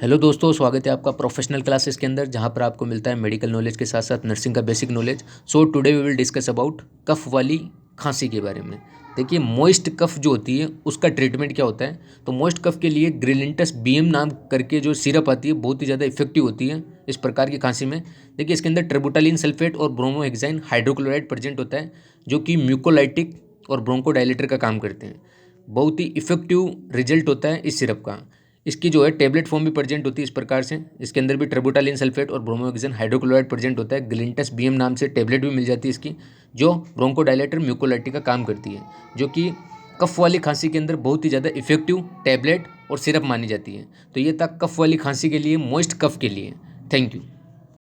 Hello दोस्तों, स्वागत है आपका प्रोफेशनल क्लासेस के अंदर, जहां पर आपको मिलता है मेडिकल नॉलेज के साथ साथ नर्सिंग का basic knowledge. So today we will discuss about cough वाली खांसी के बारे में। देखिए, मोइस्ट कफ जो होती है उसका ट्रीटमेंट क्या होता है। तो मोइस्ट कफ के लिए ग्रिलिंटस बीएम नाम करके जो सिरप आती है बहुत ही ज़्यादा इफेक्टिव होती है इस प्रकार की खांसी में। देखिए, इसके अंदर ट्रिबुटालिन सल्फेट और ब्रोमोहेक्साइन हाइड्रोक्लोराइड प्रेजेंट होता है, जो कि म्यूकोलाइटिक और ब्रोंकोडायलेटर का काम करते हैं। बहुत ही इफेक्टिव रिजल्ट होता है इस सिरप का। इसकी जो है टेबलेट फॉर्म भी प्रेजेंट होती है इस प्रकार से। इसके अंदर भी ट्रिबुटालिन सल्फेट और ब्रोमोहेक्साइन हाइड्रोक्लोराइड प्रेजेंट होता है। ग्लिंटस बीएम नाम से टेबलेट भी मिल जाती है इसकी, जो ब्रोंकोडायलेटर म्यूकोलाइटिक का काम करती है, जो कि कफ वाली खांसी के अंदर बहुत ही ज़्यादा इफेक्टिव टैबलेट और सिरप मानी जाती है। तो ये था कफ वाली खांसी के लिए, मोइस्ट कफ के लिए। Thank you.